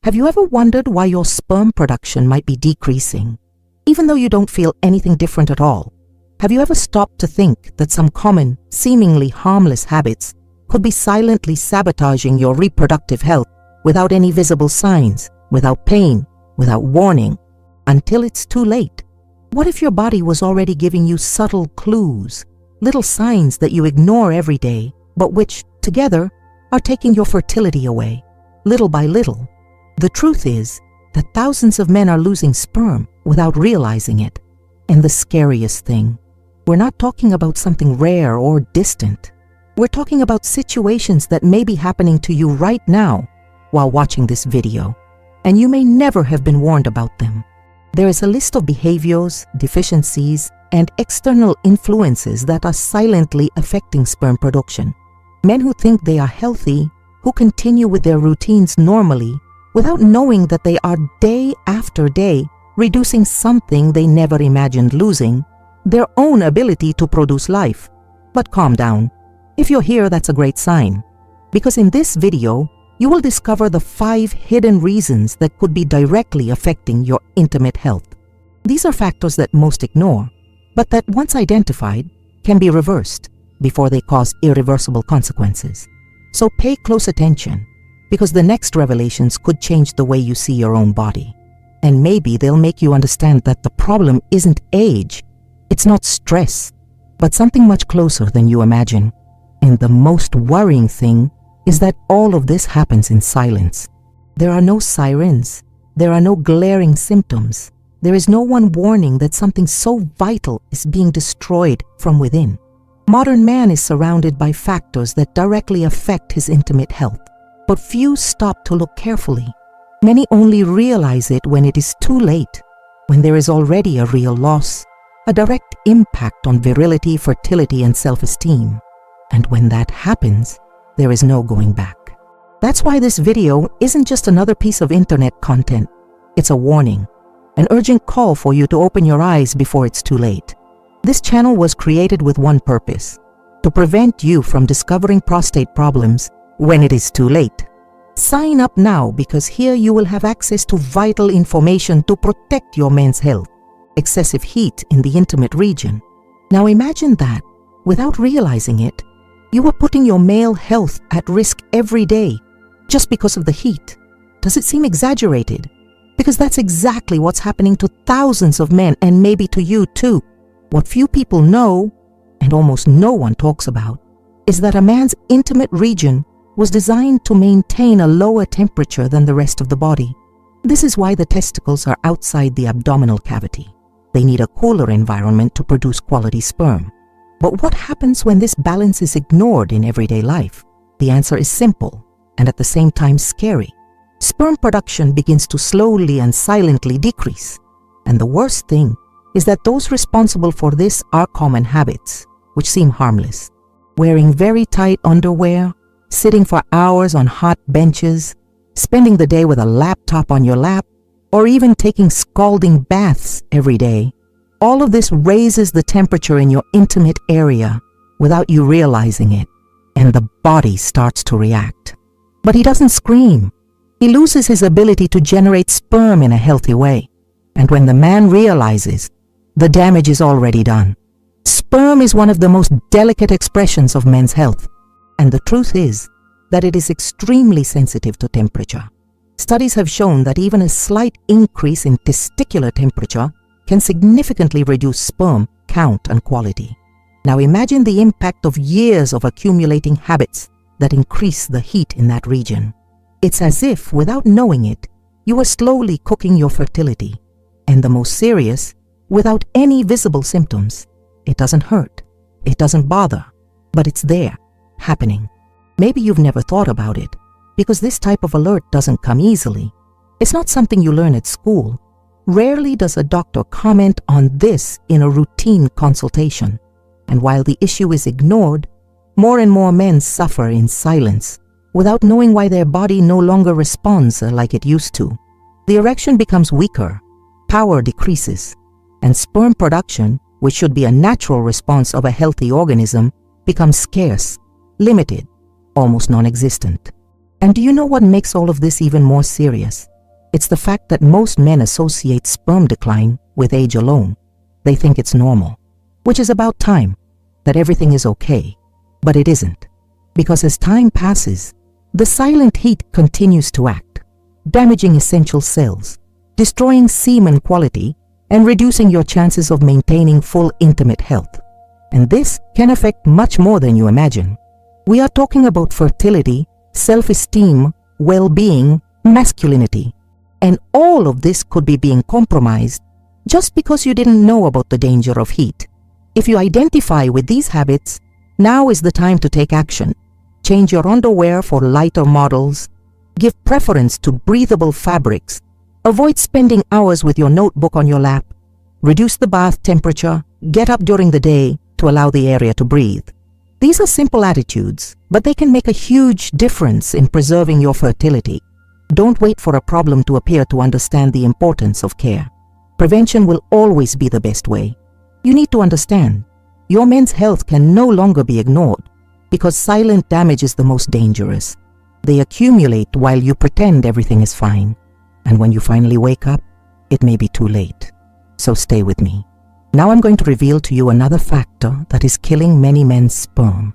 Have you ever wondered why your sperm production might be decreasing, even though you don't feel anything different at all? Have you ever stopped to think that some common, seemingly harmless habits could be silently sabotaging your reproductive health without any visible signs, without pain, without warning, until it's too late? What if your body was already giving you subtle clues, little signs that you ignore every day, but which, together, are taking your fertility away, little by little? The truth is that thousands of men are losing sperm without realizing it. And the scariest thing, we're not talking about something rare or distant. We're talking about situations that may be happening to you right now while watching this video, and you may never have been warned about them. There is a list of behaviors, deficiencies, and external influences that are silently affecting sperm production. Men who think they are healthy, who continue with their routines normally, without knowing that they are day after day reducing something they never imagined losing, their own ability to produce life. But calm down. If you're here, that's a great sign, because in this video, you will discover the 5 hidden reasons that could be directly affecting your intimate health. These are factors that most ignore, but that once identified, can be reversed before they cause irreversible consequences. So pay close attention, because the next revelations could change the way you see your own body. And maybe they'll make you understand that the problem isn't age, it's not stress, but something much closer than you imagine. And the most worrying thing is that all of this happens in silence. There are no sirens, there are no glaring symptoms, there is no one warning that something so vital is being destroyed from within. Modern man is surrounded by factors that directly affect his intimate health, but few stop to look carefully. Many only realize it when it is too late, when there is already a real loss, a direct impact on virility, fertility, and self-esteem. And when that happens, there is no going back. That's why this video isn't just another piece of internet content. It's a warning, an urgent call for you to open your eyes before it's too late. This channel was created with one purpose: to prevent you from discovering prostate problems when it is too late. Sign up now, because here you will have access to vital information to protect your men's health. Excessive heat in the intimate region. Now imagine that, without realizing it, you are putting your male health at risk every day just because of the heat. Does it seem exaggerated? Because that's exactly what's happening to thousands of men, and maybe to you too. What few people know, and almost no one talks about, is that a man's intimate region was designed to maintain a lower temperature than the rest of the body. This is why the testicles are outside the abdominal cavity. They need a cooler environment to produce quality sperm. But what happens when this balance is ignored in everyday life? The answer is simple, and at the same time scary. Sperm production begins to slowly and silently decrease. And the worst thing is that those responsible for this are common habits, which seem harmless. Wearing very tight underwear, sitting for hours on hot benches, spending the day with a laptop on your lap, or even taking scalding baths every day. All of this raises the temperature in your intimate area without you realizing it, and the body starts to react. But he doesn't scream. He loses his ability to generate sperm in a healthy way. And when the man realizes, the damage is already done. Sperm is one of the most delicate expressions of men's health, and the truth is that it is extremely sensitive to temperature. Studies have shown that even a slight increase in testicular temperature can significantly reduce sperm count and quality. Now imagine the impact of years of accumulating habits that increase the heat in that region. It's as if, without knowing it, you are slowly cooking your fertility. And the most serious, without any visible symptoms. It doesn't hurt, it doesn't bother, but it's there, happening. Maybe you've never thought about it, because this type of alert doesn't come easily. It's not something you learn at school. Rarely does a doctor comment on this in a routine consultation. And while the issue is ignored, more and more men suffer in silence, without knowing why their body no longer responds like it used to. The erection becomes weaker, power decreases, and sperm production, which should be a natural response of a healthy organism, becomes scarce, limited, almost non-existent. And do you know what makes all of this even more serious? It's the fact that most men associate sperm decline with age alone. They think it's normal, which is about time, that everything is okay. But it isn't, because as time passes, the silent heat continues to act, damaging essential cells, destroying semen quality, and reducing your chances of maintaining full intimate health. And this can affect much more than you imagine. We are talking about fertility, self-esteem, well-being, masculinity. And all of this could be being compromised just because you didn't know about the danger of heat. If you identify with these habits, now is the time to take action. Change your underwear for lighter models. Give preference to breathable fabrics. Avoid spending hours with your notebook on your lap. Reduce the bath temperature. Get up during the day to allow the area to breathe. These are simple attitudes, but they can make a huge difference in preserving your fertility. Don't wait for a problem to appear to understand the importance of care. Prevention will always be the best way. You need to understand, your men's health can no longer be ignored because silent damage is the most dangerous. They accumulate while you pretend everything is fine. And when you finally wake up, it may be too late. So stay with me. Now I'm going to reveal to you another factor that is killing many men's sperm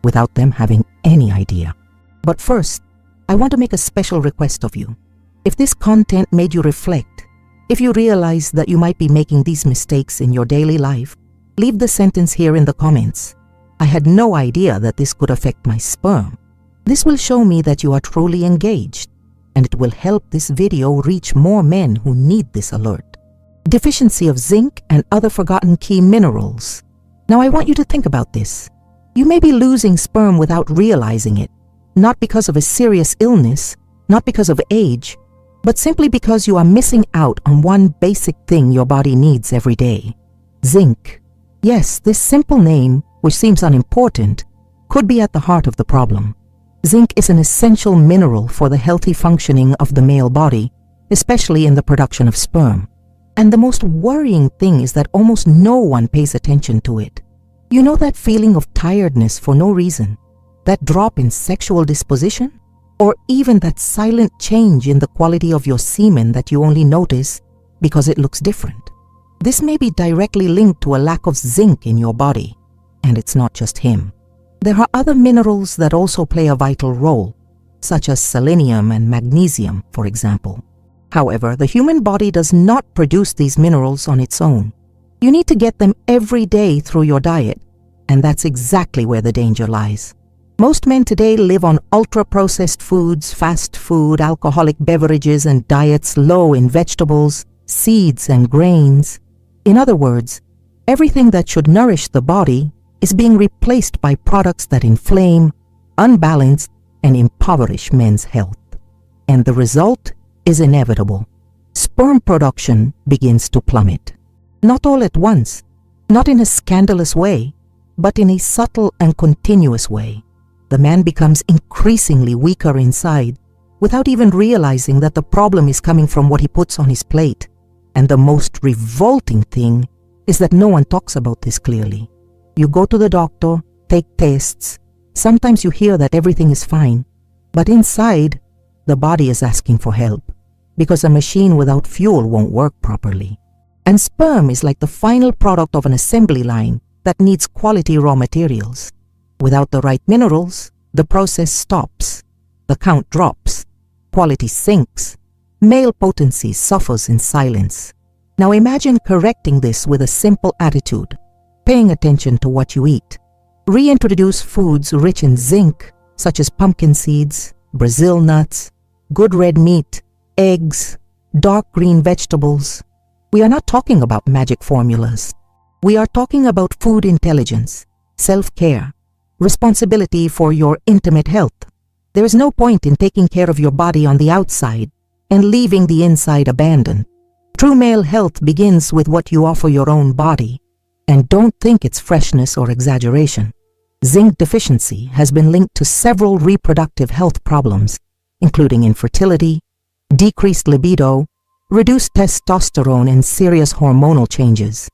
without them having any idea. But first, I want to make a special request of you. If this content made you reflect, if you realize that you might be making these mistakes in your daily life, leave the sentence here in the comments. I had no idea that this could affect my sperm. This will show me that you are truly engaged, and it will help this video reach more men who need this alert. Deficiency of zinc and other forgotten key minerals. Now I want you to think about this. You may be losing sperm without realizing it, not because of a serious illness, not because of age, but simply because you are missing out on one basic thing your body needs every day. Zinc. Yes, this simple name, which seems unimportant, could be at the heart of the problem. Zinc is an essential mineral for the healthy functioning of the male body, especially in the production of sperm. And the most worrying thing is that almost no one pays attention to it. You know that feeling of tiredness for no reason? That drop in sexual disposition? Or even that silent change in the quality of your semen that you only notice because it looks different? This may be directly linked to a lack of zinc in your body. And it's not just him. There are other minerals that also play a vital role, such as selenium and magnesium, for example. However, the human body does not produce these minerals on its own. You need to get them every day through your diet, and that's exactly where the danger lies. Most men today live on ultra-processed foods, fast food, alcoholic beverages, and diets low in vegetables, seeds, and grains. In other words, everything that should nourish the body is being replaced by products that inflame, unbalance, and impoverish men's health. And the result is inevitable. Sperm production begins to plummet. Not all at once, not in a scandalous way, but in a subtle and continuous way. The man becomes increasingly weaker inside without even realizing that the problem is coming from what he puts on his plate. And the most revolting thing is that no one talks about this clearly. You go to the doctor, take tests. Sometimes you hear that everything is fine, but inside, the body is asking for help because a machine without fuel won't work properly. And sperm is like the final product of an assembly line that needs quality raw materials. Without the right minerals, the process stops, the count drops, quality sinks, male potency suffers in silence. Now imagine correcting this with a simple attitude, paying attention to what you eat. Reintroduce foods rich in zinc, such as pumpkin seeds, Brazil nuts, good red meat, eggs, dark green vegetables. We are not talking about magic formulas. We are talking about food intelligence, self-care, responsibility for your intimate health. There is no point in taking care of your body on the outside and leaving the inside abandoned. True male health begins with what you offer your own body. And don't think it's freshness or exaggeration. Zinc deficiency has been linked to several reproductive health problems, including infertility, decreased libido, reduced testosterone, and serious hormonal changes.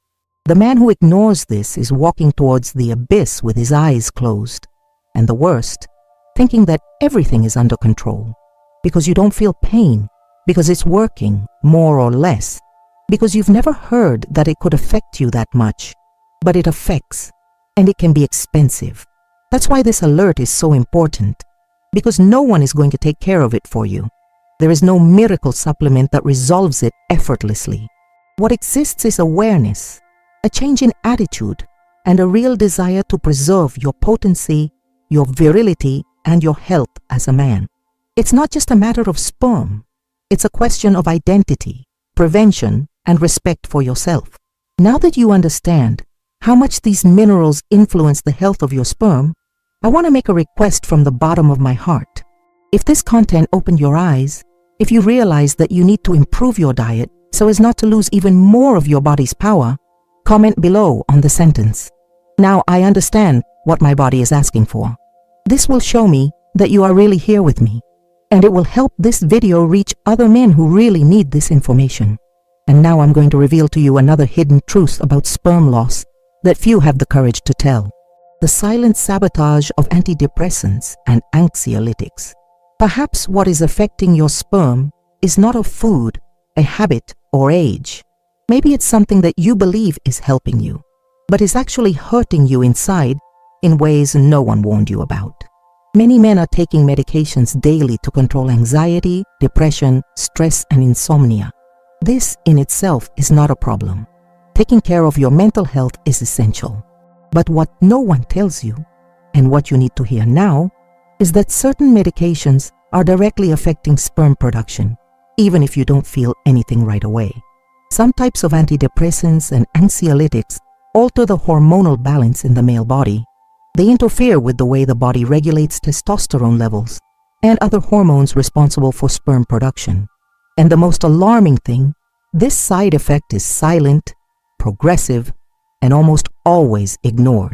The man who ignores this is walking towards the abyss with his eyes closed. And the worst, thinking that everything is under control, because you don't feel pain, because it's working more or less, because you've never heard that it could affect you that much, but it affects, and it can be expensive. That's why this alert is so important, because no one is going to take care of it for you. There is no miracle supplement that resolves it effortlessly. What exists is awareness, a change in attitude, and a real desire to preserve your potency, your virility, and your health as a man. It's not just a matter of sperm. It's a question of identity, prevention, and respect for yourself. Now that you understand how much these minerals influence the health of your sperm, I want to make a request from the bottom of my heart. If this content opened your eyes, if you realize that you need to improve your diet so as not to lose even more of your body's power, comment below on the sentence, "Now I understand what my body is asking for." This will show me that you are really here with me, and it will help this video reach other men who really need this information. And now I'm going to reveal to you another hidden truth about sperm loss that few have the courage to tell. The silent sabotage of antidepressants and anxiolytics. Perhaps what is affecting your sperm is not a food, a habit, or age. Maybe it's something that you believe is helping you, but is actually hurting you inside in ways no one warned you about. Many men are taking medications daily to control anxiety, depression, stress, and insomnia. This in itself is not a problem. Taking care of your mental health is essential. But what no one tells you, and what you need to hear now, is that certain medications are directly affecting sperm production, even if you don't feel anything right away. Some types of antidepressants and anxiolytics alter the hormonal balance in the male body. They interfere with the way the body regulates testosterone levels and other hormones responsible for sperm production. And the most alarming thing, this side effect is silent, progressive, and almost always ignored.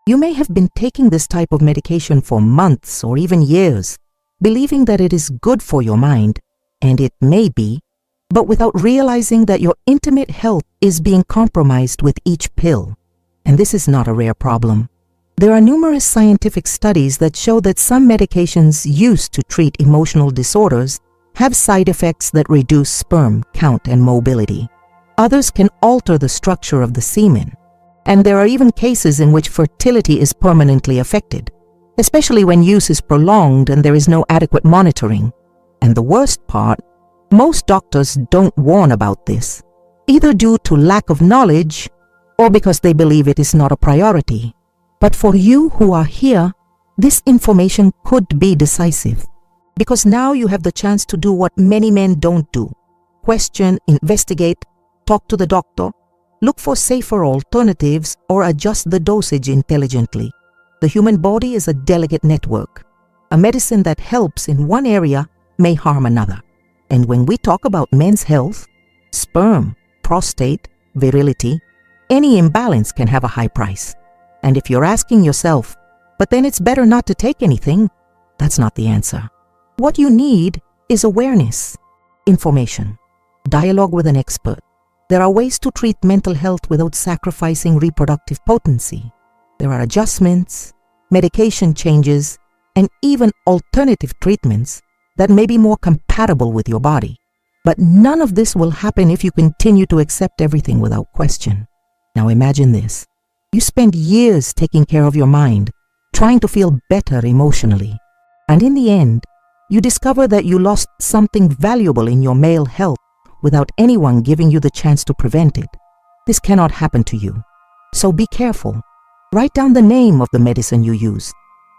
You may have been taking this type of medication for months or even years, believing that it is good for your mind, and it may be, but without realizing that your intimate health is being compromised with each pill. And this is not a rare problem. There are numerous scientific studies that show that some medications used to treat emotional disorders have side effects that reduce sperm count and mobility. Others can alter the structure of the semen. And there are even cases in which fertility is permanently affected, especially when use is prolonged and there is no adequate monitoring. And the worst part, most doctors don't warn about this, either due to lack of knowledge or because they believe it is not a priority. But for you who are here, this information could be decisive, because now you have the chance to do what many men don't do: question, investigate, talk to the doctor, look for safer alternatives, or adjust the dosage intelligently. The human body is a delicate network. A medicine that helps in one area may harm another. And when we talk about men's health, sperm, prostate, virility, any imbalance can have a high price. And if you're asking yourself, but then it's better not to take anything, that's not the answer. What you need is awareness, information, dialogue with an expert. There are ways to treat mental health without sacrificing reproductive potency. There are adjustments, medication changes, and even alternative treatments that may be more compatible with your body. But none of this will happen if you continue to accept everything without question. Now imagine this. You spend years taking care of your mind, trying to feel better emotionally. And in the end, you discover that you lost something valuable in your male health without anyone giving you the chance to prevent it. This cannot happen to you. So be careful. Write down the name of the medicine you use.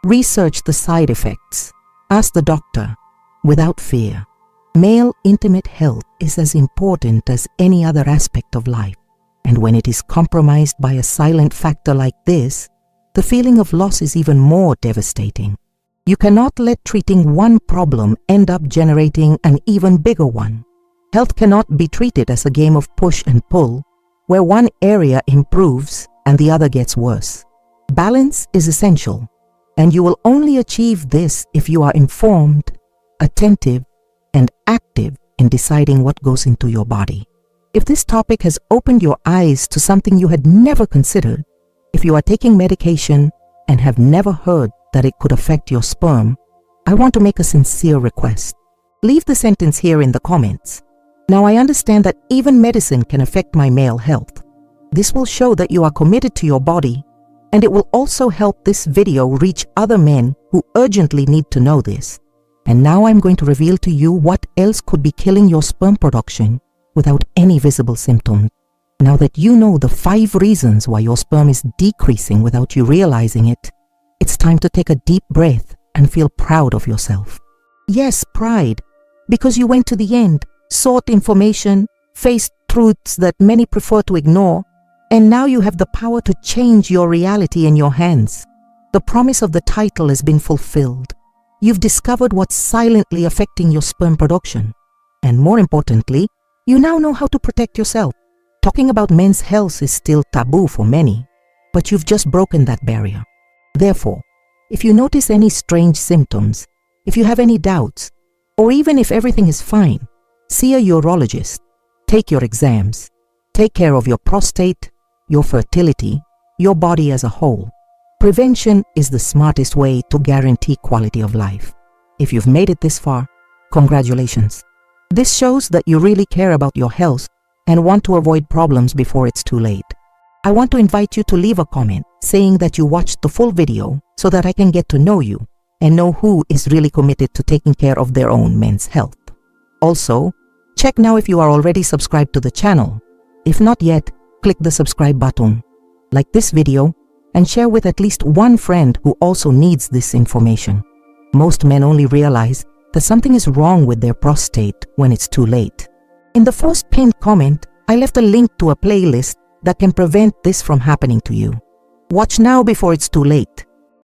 Research the side effects. Ask the doctor without fear. Male intimate health is as important as any other aspect of life. And when it is compromised by a silent factor like this, the feeling of loss is even more devastating. You cannot let treating one problem end up generating an even bigger one. Health cannot be treated as a game of push and pull, where one area improves and the other gets worse. Balance is essential, and you will only achieve this if you are informed, attentive, and active in deciding what goes into your body. If this topic has opened your eyes to something you had never considered, if you are taking medication and have never heard that it could affect your sperm, I want to make a sincere request. Leave the sentence here in the comments. Now I understand that even medicine can affect my male health. This will show that you are committed to your body, and it will also help this video reach other men who urgently need to know this. And now I'm going to reveal to you what else could be killing your sperm production without any visible symptoms. Now that you know the 5 reasons why your sperm is decreasing without you realizing it, it's time to take a deep breath and feel proud of yourself. Yes, pride, because you went to the end, sought information, faced truths that many prefer to ignore, and now you have the power to change your reality in your hands. The promise of the title has been fulfilled. You've discovered what's silently affecting your sperm production. And more importantly, you now know how to protect yourself. Talking about men's health is still taboo for many, but you've just broken that barrier. Therefore, if you notice any strange symptoms, if you have any doubts, or even if everything is fine, see a urologist, take your exams, take care of your prostate, your fertility, your body as a whole. Prevention is the smartest way to guarantee quality of life. If you've made it this far, congratulations. This shows that you really care about your health and want to avoid problems before it's too late. I want to invite you to leave a comment saying that you watched the full video so that I can get to know you and know who is really committed to taking care of their own men's health. Also, check now if you are already subscribed to the channel. If not yet, click the subscribe button, like this video, and share with at least one friend who also needs this information. Most men only realize that something is wrong with their prostate when it's too late. In the first pinned comment, I left a link to a playlist that can prevent this from happening to you. Watch now before it's too late.